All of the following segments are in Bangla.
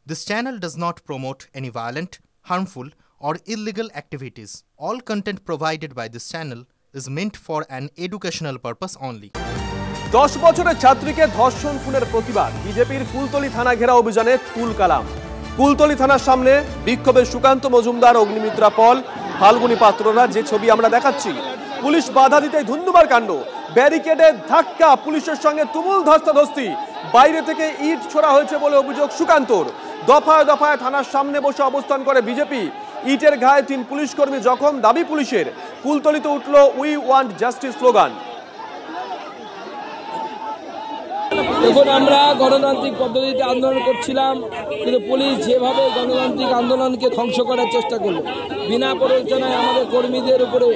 This channel does not promote any violent, harmful, or illegal activities. All content provided by this channel is meant for an educational purpose only. 10 বছরের ছাত্রীকে ধর্ষণ খুনের প্রতিবাদ বিজেপির কুলতলি থানা ঘেরা অভিযানে তুলকালাম। কুলতলি থানার সামনে বিক্ষোভে সুকান্ত মজুমদার, অগ্নিমিত্রা পল, ফাল্গুনী পাত্ররা, যে ছবি আমরা দেখাচ্ছি। পুলিশ বাধা দিতে ধুন্ধুমার কাণ্ড, ব্যারিকেডে ধাক্কা, পুলিশের সঙ্গে তুমুল ধস্তাধস্তি, বাইরে থেকে ইট ছোড়া হয়েছে বলে অভিযোগ সুকান্তর। দফায় দফায় থানার সামনে বসে অবস্থান করে বিজেপি। ইটের ঘায়ে 3 পুলিশকর্মী জখম, দাবি পুলিশের। কুলতলিতে উঠল উই ওয়ান্ট জাস্টিস স্লোগান। দেখুন, আমরা গণতান্ত্রিক পদ্ধতিতে আন্দোলন করছিলাম, কিন্তু পুলিশ যেভাবে গণতান্ত্রিক আন্দোলনকে ধ্বংস করার চেষ্টা করলো, বিনা প্ররোচনায় আমাদের কর্মীদের উপরে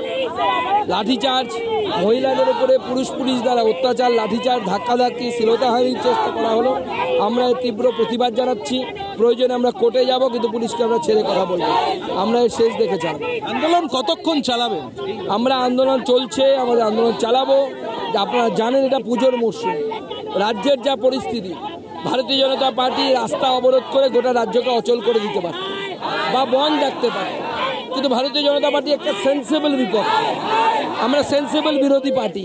লাঠিচার্জ, মহিলাদের উপরে পুলিশ দ্বারা অত্যাচার, লাঠিচার্জ, ধাক্কাধাক্কি, শ্লীলতাহানির চেষ্টা করা হলো। আমরা তীব্র প্রতিবাদ জানাচ্ছি। প্রয়োজনে আমরা কোর্টে যাব, কিন্তু পুলিশকে আমরা ছেড়ে কথা বলবো। আমরা এর শেষ দেখে চালাবো। আন্দোলন কতক্ষণ চালাবেন? আমরা আন্দোলন চলছে, আমাদের আন্দোলন চালাবো। আপনারা জানেন এটা পুজোর মরশুম, রাজ্যের যা পরিস্থিতি, ভারতীয় জনতা পার্টি রাস্তা অবরোধ করে গোটা রাজ্যকে অচল করে দিতে পারত বা বন্ধ রাখতে পারত, কিন্তু ভারতীয় জনতা পার্টি একটা সেন্সেবল বিপক্ষ। আমরা সেন্সেবল বিরোধী পার্টি।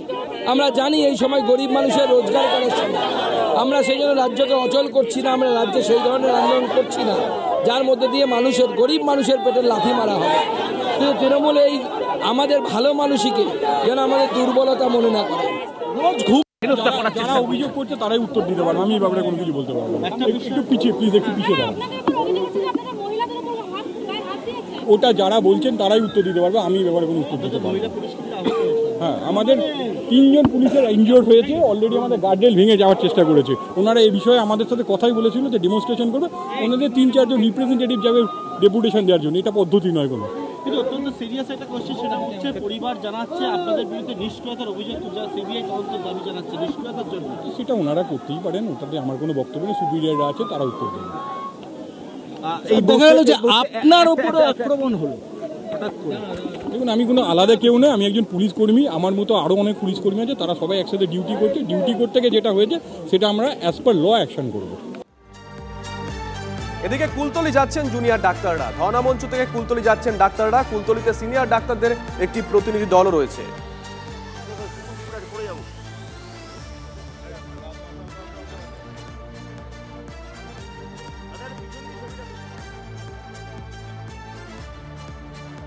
আমরা জানি এই সময় গরিব মানুষের রোজগার করার সময়। আমরা সেই জন্য রাজ্যকে অচল করছি না, আমরা রাজ্যে সেই ধরনের আন্দোলন করছি না যার মধ্যে দিয়ে গরিব মানুষের পেটের লাথি মারা হবে। কিন্তু তৃণমূল এই আমাদের ভালো মানুষকে যেন আমাদের দুর্বলতা মনে না করে। রোজ যারা অভিযোগ করছে তারাই উত্তর দিতে পারবে, আমি এই ব্যাপারে কোনো কিছু বলতে পারবো না। একটু পিছিয়ে প্লিজ, একটু পিছিয়ে দাঁড়ান। ওটা যারা বলছেন তারাই উত্তর দিতে পারবে, আমি এই ব্যাপারে কোনো উত্তর দিতে পারবো না। হ্যাঁ, আমাদের 3 জন পুলিশের ইনজিওর্ড হয়েছে, অলরেডি আমাদের গার্ডরেল ভেঙে যাওয়ার চেষ্টা করেছে। ওনারা এই বিষয়ে আমাদের সাথে কথাই বলেছিল যে ডেমনস্ট্রেশন করবে, ওনাদের 3-4 জন রিপ্রেজেন্টেটিভ যাবে ডেপুটেশন দেওয়ার জন্য। এটা পদ্ধতি নয় কোনো। কিন্তু অত্যন্ত সিরিয়াস একটা কোশ্চেন, সেটা হচ্ছে পরিবার জানাচ্ছে আপনাদের বিরুদ্ধে নিষ্ক্রিয়তার অভিযোগ, যা সিবিআই তদন্ত দাবি জানাচ্ছে নিষ্ক্রিয়তার জন্য। সেটা ওনারা করতেই পারেন, ওটাতে আমার কোনো বক্তব্য নেই। সুপিরিয়ররা আছে, তারা উত্তর দেবেন। দেখা গেল যে আপনার উপরে আক্রমণ হলো হঠাৎ করে। দেখুন, আমি কোনো আলাদা কেউ নয়, আমি একজন পুলিশ কর্মী। আমার মতো আরও অনেক পুলিশ কর্মী আছে, তারা সবাই একসাথে ডিউটি করছে। ডিউটি করতে গিয়ে যেটা হয়েছে সেটা আমরা অ্যাজ পার ল অ্যাকশন করবো। এদিকে কুলতলি যাচ্ছেন জুনিয়র ডাক্তাররা, ধর্ণা মঞ্চ থেকে কুলতলি যাচ্ছেন ডাক্তাররা। কুলতলিতে সিনিয়র ডাক্তারদের একটি প্রতিনিধি দলও রয়েছে।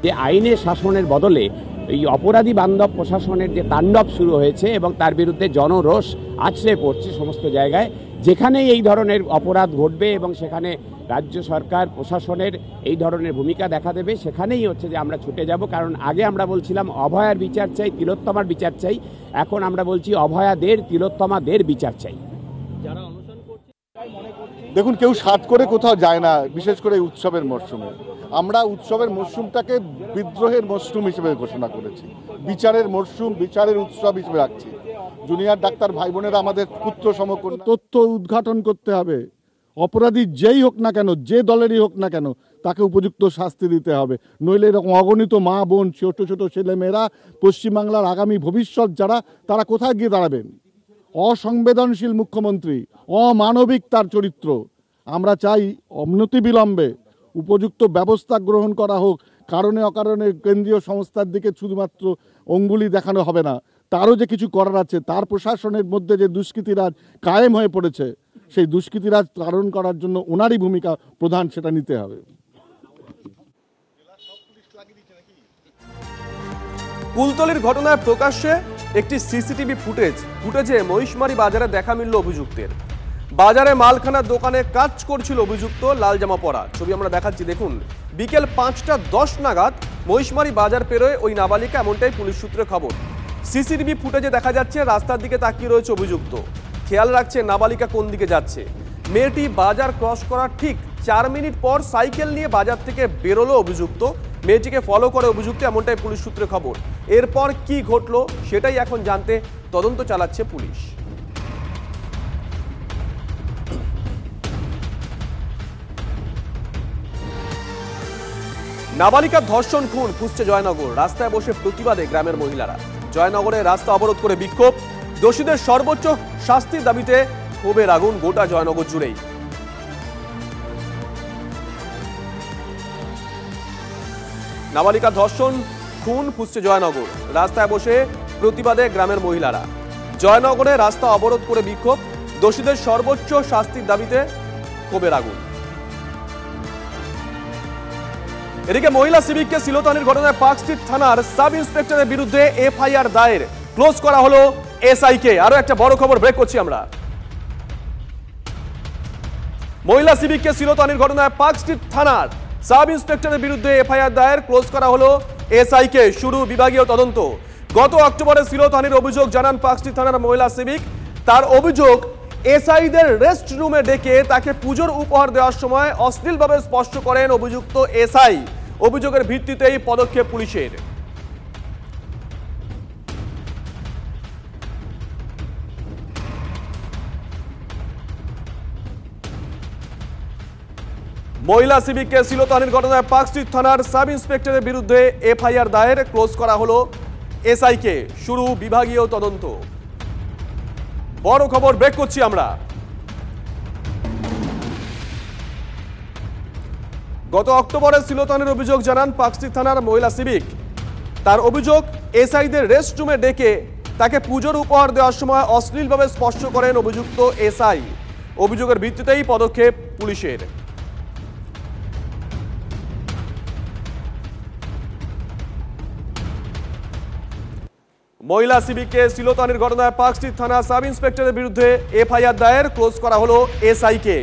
যে আইনের শাসনের বদলে এই অপরাধী বান্ধব প্রশাসনের যে তাণ্ডব শুরু হয়েছে এবং তার বিরুদ্ধে জনরোষ আছড়ে পড়ছে সমস্ত জায়গায়, যেখানেই এই ধরনের অপরাধ ঘটবে এবং সেখানে রাজ্য সরকার প্রশাসনের এই ধরনের ভূমিকা দেখা দেবে, সেখানেই হচ্ছে যে আমরা ছুটে যাব। কারণ আগে আমরা বলছিলাম অভয়ার বিচার চাই, তিলোত্তমার বিচার চাই, এখন আমরা বলছি অভয়াদের, তিলোত্তমাদের বিচার চাই। দেখুন, কেউ সাত করে কোথাও যায় না, বিশেষ করে উৎসবের মরশুমে। আমরা উৎসবের মরশুমটাকে বিদ্রোহের মরশুম হিসেবে ঘোষণা করেছি, বিচারের মরশুম, বিচারের উৎসব হিসেবে রাখছি। জুনিয়র ডাক্তার ভাই বোনেরা আমাদের পুত্র সমকন্যা। তথ্য উদ্ঘাটন করতে হবে। অপরাধী যেই হোক না কেন, যে দলেরই হোক না কেন, তাকে উপযুক্ত শাস্তি দিতে হবে। নইলে এরকম অগণিত মা বোন, ছোট ছোট ছেলেমেয়েরা, পশ্চিমবাংলার আগামী ভবিষ্যৎ যারা, তারা কোথায় গিয়ে দাঁড়াবেন? অসংবেদনশীল মুখ্যমন্ত্রী, অমানবিক তার চরিত্র। আমরা চাই অনতিবিলম্বে উপযুক্ত ব্যবস্থা গ্রহণ করা হোক। কারণে অকারণে কেন্দ্রীয় সংস্থার দিকে শুধুমাত্র অঙ্গুলি দেখানো হবে না, তারও যে কিছু করার আছে। তার প্রশাসনের মধ্যে যে দুষ্কৃতিরাজ কায়েম হয়ে পড়েছে, সেই দুষ্কৃতিরাজ তাড়ন করার জন্য ওনারই ভূমিকা প্রধান, সেটা নিতে হবে। কুলতলির ঘটনায় প্রকাশ্যে একটি সিসিটিভি ফুটেজে মহিষমারি বাজারে দেখা মিলল অভিযুক্তের। বাজারে মালখানার দোকানে কাজ করছিল অভিযুক্ত, লাল জামা পরা। ছবি আমরা দেখাচ্ছি, দেখুন। বিকেল 5টা 10 নাগাদ মহিষমারি বাজার পেরোয় ওই নাবালিকা, এমনটাই পুলিশ সূত্রে খবর। সিসিটিভি ফুটেজে দেখা যাচ্ছে রাস্তার দিকে তাকিয়ে রয়েছে অভিযুক্ত, খেয়াল রাখছে নাবালিকা কোন দিকে যাচ্ছে। মেয়েটি বাজার ক্রস করার ঠিক 4 মিনিট পর সাইকেল নিয়ে বাজার থেকে বেরোলো অভিযুক্ত। মেয়েটিকে ফলো করে অভিযুক্ত, এমনটাই পুলিশ সূত্রে খবর। এরপর কি ঘটলো সেটাই এখন জানতে তদন্ত চালাচ্ছে পুলিশ। নাবালিকার ধর্ষণ খুন ফুঁসছে জয়নগর। রাস্তায় বসে প্রতিবাদে গ্রামের মহিলারা। জয়নগরে রাস্তা অবরোধ করে বিক্ষোভ, দোষীদের সর্বোচ্চ শাস্তির দাবিতে ক্ষোভের আগুন গোটা জয়নগর জুড়েই। নাবালিকা ধর্ষণ খুন ফুঁসছে জয়নগর, রাস্তায় বসে প্রতিবাদে গ্রামের মহিলারা। জয়নগরে রাস্তা অবরোধ করে বিক্ষোভ, দোষীদের সর্বোচ্চ শাস্তির দাবিতে ক্ষোভের আগুন। এদিকে মহিলা সিভিককে শ্লীলতাহানির ঘটনায় পার্ক স্ট্রিট থানার সাব ইন্সপেক্টরের বিরুদ্ধে এফআইআর দায়ের, ক্লোজ করা হলো এসআইকে। আরো একটা বড় খবর ব্রেক করছি আমরা। মহিলা সিভিককে শ্লীলতাহানির ঘটনায় পার্ক স্ট্রিট থানার সাব ইন্সপেক্টরের বিরুদ্ধে এফআইআর দায়ের, ক্লোজ করা হলো এসআইকে, শুরু বিভাগীয় তদন্ত। গত অক্টোবরে শ্লীলতাহানির অভিযোগ জানান পার্ক স্ট্রিট থানার মহিলা সিভিক। তার অভিযোগ, এসআইদের রেস্ট রুমে ডেকে তাকে পুজোর উপহার দেওয়ার সময় অশ্লীলভাবে স্পর্শ করেন অভিযুক্ত এসআই। অভিযোগের ভিত্তিতেই পদক্ষেপ পুলিশের। মহিলা সিভিককে শ্লীলতাহানির ঘটনায় পার্ক স্ট্রিট থানার সাব ইন্সপেক্টরের বিরুদ্ধে এফআইআর দায়ের, ক্লোজ করা হলো এসআইকে, শুরু বিভাগীয় তদন্ত। বড় খবর ব্রেক করছি আমরা। গত অক্টোবরে শ্লীলতাহানির অভিযোগ জানান পার্ক স্ট্রিট থানার মহিলা সিভিক। তার অভিযোগ, এসআইদের রেস্ট রুমে ডেকে তাকে পুজোর উপহার দেওয়ার সময় অশ্লীলভাবে স্পর্শ করেন অভিযুক্ত এসআই। অভিযোগের ভিত্তিতেই পদক্ষেপ পুলিশের। মহিলা সিভিককে শ্লীলতাহানির ঘটনায় পার্ক স্ট্রিট থানা সাব ইন্সপেক্টরের বিরুদ্ধে এফআইআর দায়ের, ক্লোজ করা হলো এসআইকে,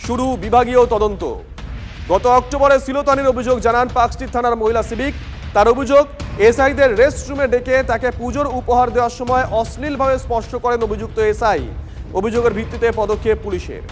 শুরু বিভাগীয় তদন্ত। গত অক্টোবরে শ্লীলতাহানির অভিযোগ জানান পার্ক স্ট্রিট থানার মহিলা সিভিক। তার অভিযোগ, এসআইদের রেস্ট রুমে ডেকে তাকে পুজোর উপহার দেওয়ার সময় অশ্লীলভাবে স্পর্শ করেন অভিযুক্ত এসআই। অভিযোগের ভিত্তিতে পদক্ষেপ পুলিশের।